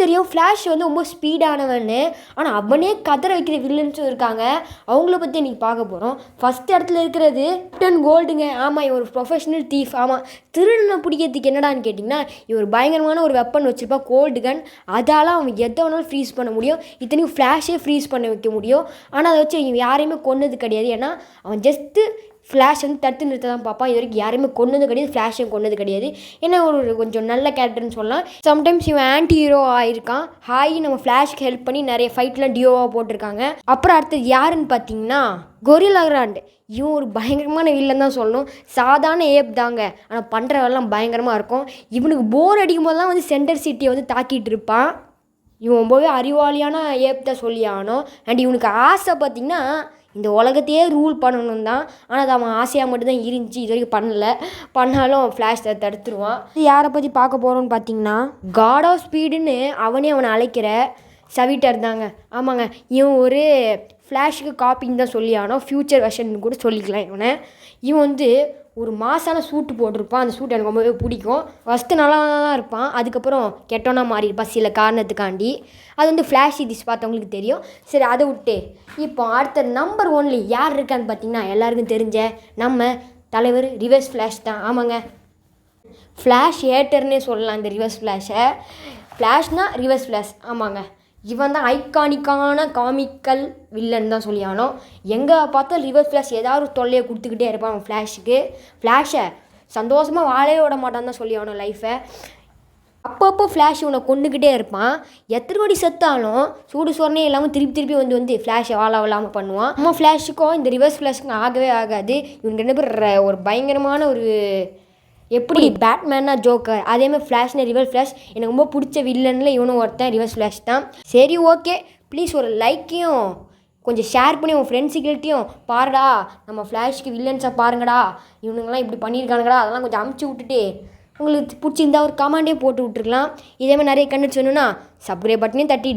தெரியும் ஃப்ளாஷ் வந்து ரொம்ப ஸ்பீடானவன்னு. ஆனால் அவனே கதற வைக்கிற வில்லன்ஸும் இருக்காங்க. அவங்கள பற்றி இன்றைக்கி பார்க்க போகிறோம். ஃபஸ்ட் இடத்துல இருக்கிறது கேப்டன் கோல்டுங்க. ஆமாம், இவர் ஒரு ப்ரொஃபஷனல் தீஃப். ஆமாம், திருடனை பிடிக்கிறதுக்கு என்னடான்னு கேட்டிங்கன்னா, இவர் பயங்கரமான ஒரு வெப்பன் வச்சுருப்பா, கோல்டு கன். அதால் அவன் எதை வேணாலும் ஃப்ரீஸ் பண்ண முடியும். இத்தனையும் ஃப்ளாஷே ஃப்ரீஸ் பண்ண வைக்க முடியும். ஆனால் அதை வச்சு இவன் யாரையுமே கொன்னது கிடையாது. ஏன்னா அவன் ஜஸ்ட்டு ஃப்ளாஷ் வந்து தடுத்து நிறுத்த தான் பார்ப்பான். இது வரைக்கும் யாருமே கொன்னது கிடையாது, ஃப்ளாஷையும் கொன்னது கிடையாது. ஏன்னா ஒரு கொஞ்சம் நல்ல கேரக்டர்னு சொல்லலாம். சம்டைம்ஸ் இவன் ஆன்டி ஹீரோ ஆகிருக்கான். நம்ம ஃப்ளாஷ்க்கு ஹெல்ப் பண்ணி நிறைய ஃபைட்லாம் டியோவாக போட்டிருக்காங்க. அப்புறம் அடுத்தது யாருன்னு பார்த்தீங்கன்னா கொரில்லா கிராண்ட். இவன் ஒரு பயங்கரமான வில்லன் தான் சொல்லணும். சாதாரண ஏப் தாங்க, ஆனால் பண்ணுறவெல்லாம் பயங்கரமாக இருக்கும். இவனுக்கு போர் அடிக்கும் போதெல்லாம் வந்து சென்டர் சிட்டியை வந்து தாக்கிட்டு இருப்பான். இவன் ரொம்பவே அறிவாளியான ஏப் தான் சொல்லி ஆகணும். அண்ட் இவனுக்கு ஆசை பார்த்திங்கன்னா இந்த உலகத்தையே ரூல் பண்ணணும் தான். ஆனால் அது அவன் ஆசையாக மட்டும்தான் இருந்துச்சு. இது வரைக்கும் பண்ணாலும் ஃப்ளாஷ் தடுத்துருவான். யாரை பற்றி பார்க்க போகிறோன்னு பார்த்தீங்கன்னா காட் ஆஃப் ஸ்பீடுன்னு அவனே அவனை அழைக்கிற சவிட்டர் தாங்க. ஆமாங்க, இவன் ஒரு ஃப்ளாஷுக்கு காப்பின்னு தான் சொல்லி ஆனோம். ஃப்யூச்சர் வெர்ஷன் கூட சொல்லிக்கலாம். இவன் வந்து ஒரு மாசான சூட்டு போட்டிருப்பான். அந்த சூட் எனக்கு ரொம்பவே பிடிக்கும். ஃபஸ்ட்டு நல்லா தான் இருப்பான், அதுக்கப்புறம் கெட்டோன்னா மாறியிருப்பான் சில காரணத்துக்காண்டி. அது வந்து ஃப்ளாஷ் சீரிஸ் பார்த்தவங்களுக்கு தெரியும். சரி, அதை விட்டு இப்போ அடுத்த நம்பர் 1 யார் இருக்கான்னு பார்த்தீங்கன்னா எல்லாருக்கும் தெரிஞ்ச நம்ம தலைவர் ரிவர்ஸ் ஃப்ளாஷ் தான். ஆமாங்க, ஃப்ளாஷ் ஏட்டர்னே சொல்லலாம் இந்த ரிவர்ஸ் ஃப்ளாஷை. ஃப்ளாஷ்னால் ரிவர்ஸ் ஃப்ளாஷ். ஆமாங்க, இவன் தான் ஐகானிக்கான காமிக்கல் வில்லன் தான் சொல்லி ஆனோம். எங்கே பார்த்தா ரிவர்ஸ் ஃப்ளாஷ் ஏதாவது ஒரு தொல்லையை கொடுத்துக்கிட்டே இருப்பான் அவன் ஃப்ளாஷுக்கு. ஃப்ளாஷை சந்தோஷமாக வாழவே விட மாட்டான் தான் சொல்லி ஆனோம் லைஃப்பை. அப்பப்போ ஃப்ளாஷ் இவனை கொண்டுக்கிட்டே இருப்பான். எத்தனை வாட்டி செத்தாலும் சூடு சோறனே இல்லாமல் திருப்பி வந்து ஃப்ளாஷை வாழ விழாமல் பண்ணுவான். நம்ம ஃப்ளாஷுக்கும் இந்த ரிவர்ஸ் ஃப்ளாஷுக்கும் ஆகவே ஆகாது. இவங்க 2 பேர் ஒரு பயங்கரமான ஒரு எப்படி பேட்மேனா ஜோக்கர், அதேமாதிரி ஃப்ளாஷ்னா ரிவர்ஸ் ஃப்ளாஷ். எனக்கு ரொம்ப பிடிச்ச வில்லனில் இவனும் ஒருத்தன் ரிவர்ஸ் ஃப்ளாஷ் தான். சரி, ஓகே, ப்ளீஸ் ஒரு லைக்கையும் கொஞ்சம் ஷேர் பண்ணி உங்கள் ஃப்ரெண்ட்ஸுக்கிட்டையும் பாருடா நம்ம ஃப்ளாஷ்க்கு வில்லன்ஸாக பாருங்கடா, இவனுங்களாம் இப்படி பண்ணியிருக்கானுங்கடா, அதெல்லாம் கொஞ்சம் அமுச்சு விட்டுட்டு உங்களுக்கு பிடிச்சிருந்தா ஒரு கமெண்டே போட்டு விட்ருக்கலாம். இதேமாதிரி நிறைய கண்டென்ட்ஸ் வேணும்னா சப்ஸ்கிரைப் பட்டனையும் தட்டிட்டு